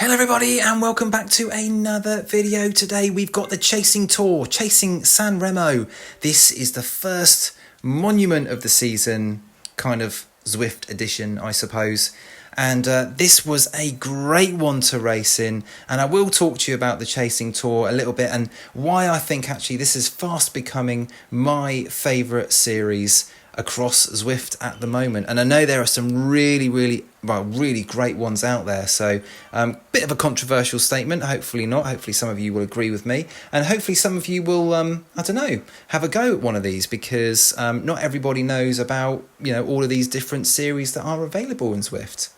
Hello everybody and welcome back to another video. Today we've got the Chasing Tour, Chasing Sanremo. This is the first monument of the season, kind of Zwift edition I suppose. And this was a great one to race in, and I will talk to you about the Chasing Tour a little bit and why I think actually this is fast becoming my favourite series across Zwift at the moment. And I know there are some really great ones out there, so bit of a controversial statement, hopefully not, hopefully some of you will agree with me, and hopefully some of you will I don't know, have a go at one of these, because not everybody knows about all of these different series that are available in Zwift.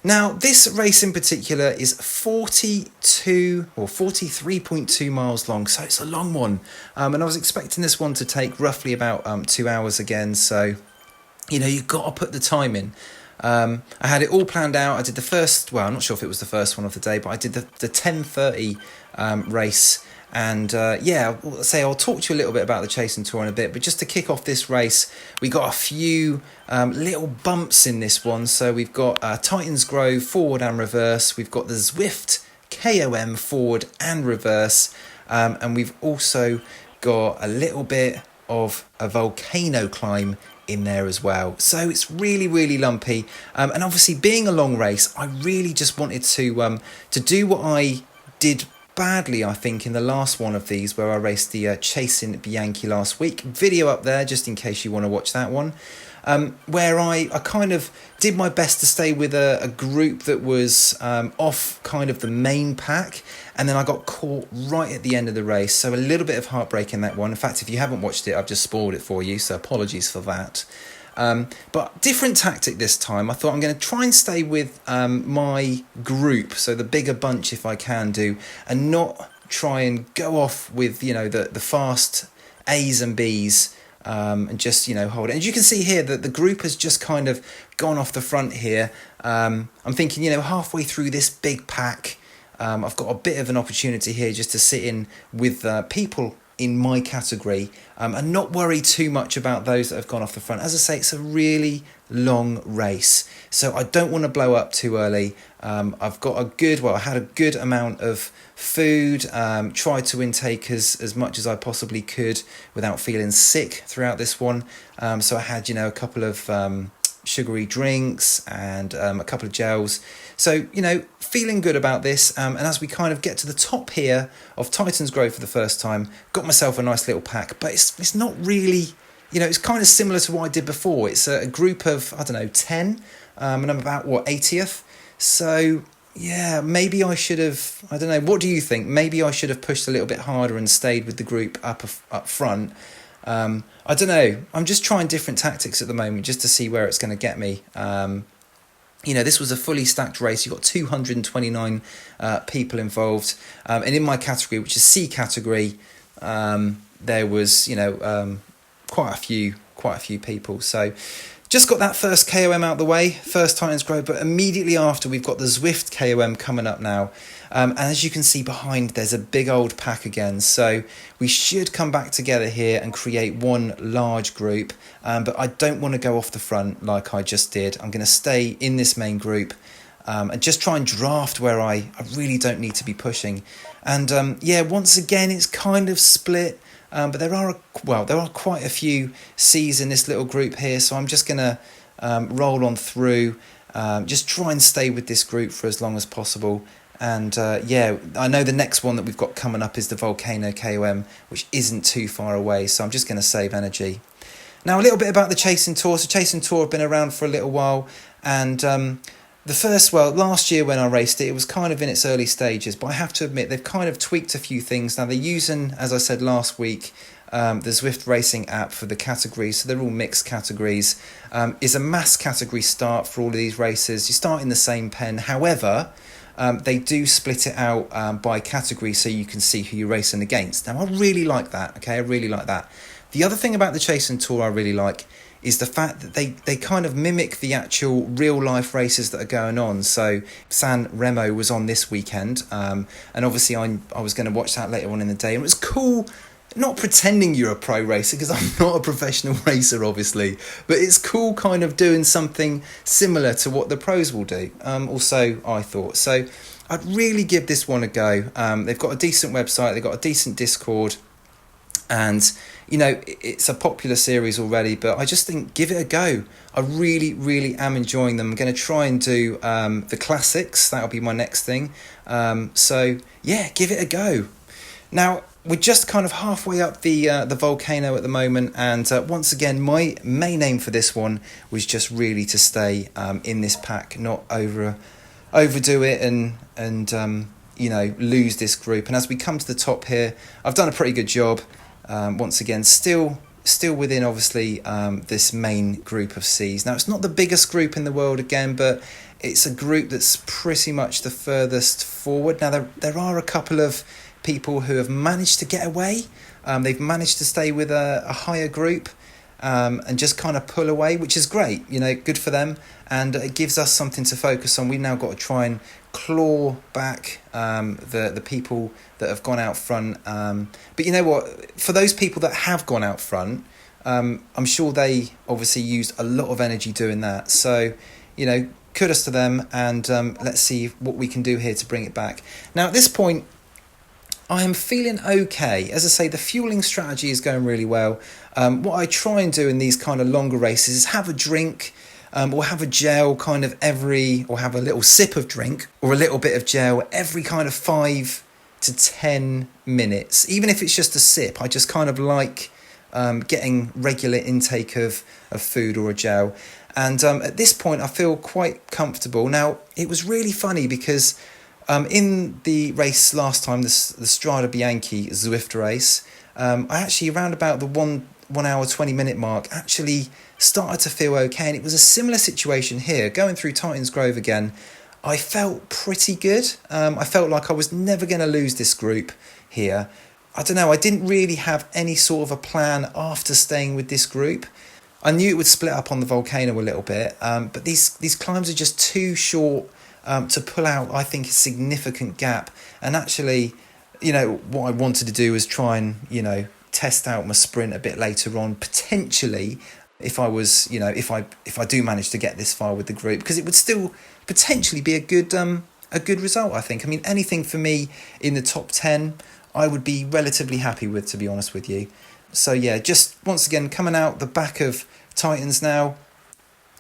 Now, this race in particular is 42 or 43.2 miles long, so it's a long one. And I was expecting this one to take roughly about 2 hours again, so, you've got to put the time in. I had it all planned out. I did the first, well, I'm not sure if it was the first one of the day, but I did the 10:30 race. And I'll talk to you a little bit about the Chasing Tour in a bit, but just to kick off this race, we got a few little bumps in this one. So we've got Titans Grove forward and reverse, we've got the Zwift KOM forward and reverse, and we've also got a little bit of a volcano climb in there as well. So it's really lumpy, and obviously being a long race, I really just wanted to do what I did badly, I think, in the last one of these, where I raced the Chasing Bianchi last week. Video up there just in case you want to watch that one, where I kind of did my best to stay with a group that was off kind of the main pack, and then I got caught right at the end of the race, so a little bit of heartbreak in that one. In fact, if you haven't watched it, I've just spoiled it for you, so apologies for that. But different tactic this time. I thought I'm going to try and stay with my group, so the bigger bunch if I can do, and not try and go off with the fast A's and B's, and just hold it. And you can see here that the group has just kind of gone off the front here. I'm thinking halfway through this big pack, I've got a bit of an opportunity here just to sit in with people in my category, and not worry too much about those that have gone off the front. As I say, it's a really long race, so I don't want to blow up too early. I've got I had a good amount of food, tried to intake as much as I possibly could without feeling sick throughout this one. So I had a couple of sugary drinks and a couple of gels, so feeling good about this, and as we kind of get to the top here of Titans Grove for the first time, got myself a nice little pack, but it's not really, it's kind of similar to what I did before. It's a group of 10, and I'm about 80th, so yeah, maybe I should have, I don't know, what do you think? Maybe I should have pushed a little bit harder and stayed with the group up front. I don't know, I'm just trying different tactics at the moment just to see where it's going to get me. This was a fully stacked race. You've got 229 people involved, and in my category, which is C category, there was quite a few people. So just got that first KOM out the way, first Titans Grove, but immediately after we've got the Zwift KOM coming up now. And as you can see behind, there's a big old pack again. So we should come back together here and create one large group. But I don't want to go off the front like I just did. I'm going to stay in this main group and just try and draft where I really don't need to be pushing. And once again, it's kind of split. But there are quite a few C's in this little group here. So I'm just going to roll on through, just try and stay with this group for as long as possible. And I know the next one that we've got coming up is the Volcano KOM, which isn't too far away, so I'm just going to save energy. Now, a little bit about the Chasing Tour. So Chasing Tour have been around for a little while, and last year when I raced it, it was kind of in its early stages, but I have to admit they've kind of tweaked a few things. Now they're using, as I said last week, the Zwift racing app for the categories, so they're all mixed categories. Is a mass category start for all of these races. You start in the same pen, however, they do split it out by category so you can see who you're racing against. Now I really like that, okay, I really like that. The other thing about the Chasing Tour I really like is the fact that they kind of mimic the actual real life races that are going on. So Sanremo was on this weekend, and obviously I was going to watch that later on in the day, and it was cool. Not pretending you're a pro racer, because I'm not a professional racer obviously, but it's cool kind of doing something similar to what the pros will do, also I thought. So I'd really give this one a go. They've got a decent website, they've got a decent Discord, and it's a popular series already, but I just think give it a go. I really am enjoying them. I'm going to try and do the classics. That'll be my next thing. So yeah, give it a go. Now we're just kind of halfway up the volcano at the moment, and once again my main aim for this one was just really to stay in this pack, not overdo it and lose this group. And as we come to the top here, I've done a pretty good job. Once again, still within obviously this main group of Cs. Now it's not the biggest group in the world again, but it's a group that's pretty much the furthest forward. Now there are a couple of people who have managed to get away. They've managed to stay with a higher group and just kind of pull away, which is great. Good for them, and it gives us something to focus on. We've now got to try and claw back the people that have gone out front. But you know what? For those people that have gone out front, I'm sure they obviously used a lot of energy doing that. So, kudos to them, and let's see what we can do here to bring it back. Now, at this point, I am feeling okay. As I say, the fueling strategy is going really well. What I try and do in these kind of longer races is have a drink, or have a gel or have a little sip of drink or a little bit of gel every kind of 5 to 10 minutes. Even if it's just a sip, I just kind of like getting regular intake of food or a gel. And at this point, I feel quite comfortable. Now, it was really funny because in the race last time, the Strada Bianchi Zwift race, I actually, around about the 1 hour 20 minute mark, actually started to feel okay. And it was a similar situation here. Going through Titans Grove again, I felt pretty good. I felt like I was never going to lose this group here. I don't know, I didn't really have any sort of a plan after staying with this group. I knew it would split up on the volcano a little bit, but these climbs are just too short to pull out, I think, a significant gap. And actually, what I wanted to do was try and, test out my sprint a bit later on, potentially, if I was, if I do manage to get this far with the group, because it would still potentially be a good result, I think. I mean, anything for me in the top 10, I would be relatively happy with, to be honest with you. So yeah, just once again, coming out the back of Titans now,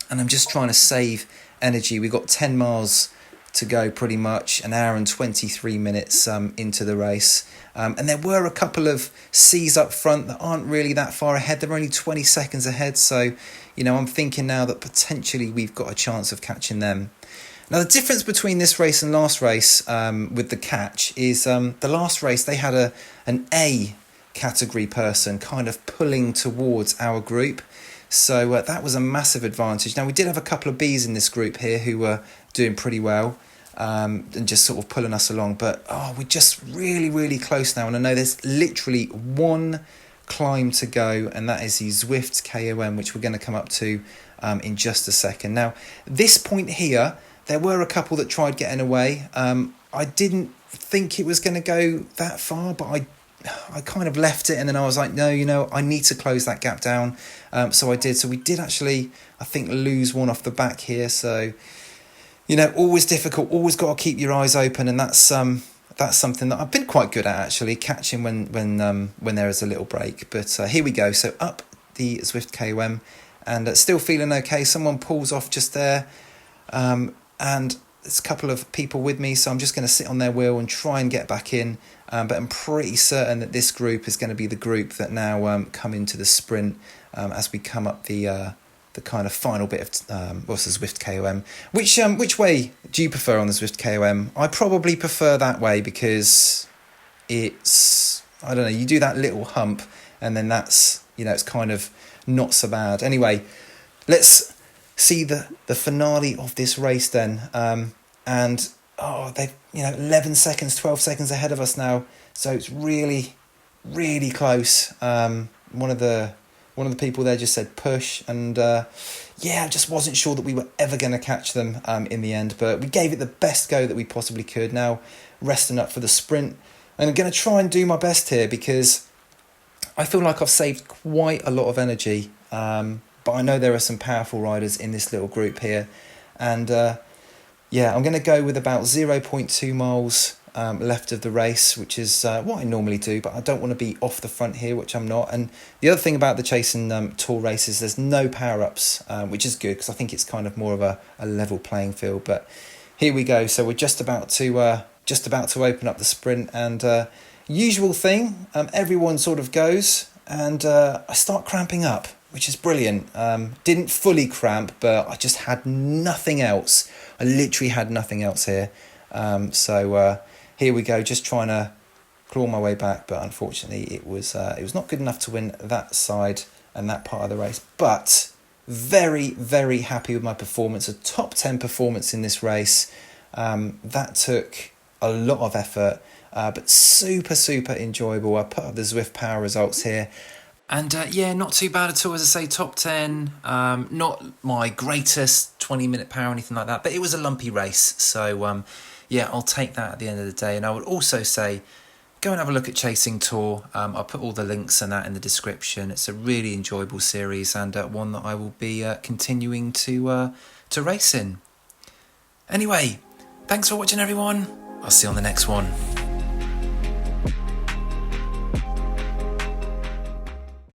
and I'm just trying to save energy. We've got 10 miles to go, pretty much, an hour and 23 minutes into the race. And there were a couple of C's up front that aren't really that far ahead. They're only 20 seconds ahead. So, I'm thinking now that potentially we've got a chance of catching them. Now, the difference between this race and last race with the catch is the last race, they had an A category person kind of pulling towards our group. So that was a massive advantage. Now, we did have a couple of Bs in this group here who were doing pretty well and just sort of pulling us along. But, we're just really close now. And I know there's literally one climb to go, and that is the Zwift KOM, which we're going to come up to in just a second. Now, this point here, there were a couple that tried getting away. I didn't think it was going to go that far, but I kind of left it, and then I was like, no, I need to close that gap down. So I did. So we did actually, I think, lose one off the back here. So, always difficult, always got to keep your eyes open, and that's something that I've been quite good at, actually, catching when there is a little break. But here we go. So up the Zwift KOM, and still feeling okay. Someone pulls off just there, and there's a couple of people with me, so I'm just going to sit on their wheel and try and get back in. But I'm pretty certain that this group is going to be the group that now come into the sprint as we come up the kind of final bit of what's the Zwift KOM. Which way do you prefer on the Zwift KOM? I probably prefer that way because it's, I don't know, you do that little hump and then that's, it's kind of not so bad. Anyway, let's see the finale of this race then. And they've 11 seconds, 12 seconds ahead of us now, so it's really close. One of the people there just said push, and I just wasn't sure that we were ever going to catch them in the end, but we gave it the best go that we possibly could. Now resting up for the sprint, and I'm going to try and do my best here because I feel like I've saved quite a lot of energy, but I know there are some powerful riders in this little group here, and yeah, I'm going to go with about 0.2 miles left of the race, which is what I normally do, but I don't want to be off the front here, which I'm not. And the other thing about the Chasing Tour race is there's no power-ups, which is good because I think it's kind of more of a level playing field. But here we go. So we're just about to open up the sprint, and usual thing, everyone sort of goes, and I start cramping up, which is brilliant. Didn't fully cramp, but I just had nothing else. I literally had nothing else here. So here we go, just trying to claw my way back, but unfortunately it was not good enough to win that side and that part of the race. But very, very happy with my performance, a top 10 performance in this race. That took a lot of effort, but super, super enjoyable. I put up the Zwift power results here. And yeah, not too bad at all, as I say, top 10. Not my greatest 20-minute power or anything like that, but it was a lumpy race. So yeah, I'll take that at the end of the day. And I would also say, go and have a look at Chasing Tour. I'll put all the links and that in the description. It's a really enjoyable series, and one that I will be continuing to race in. Anyway, thanks for watching, everyone. I'll see you on the next one.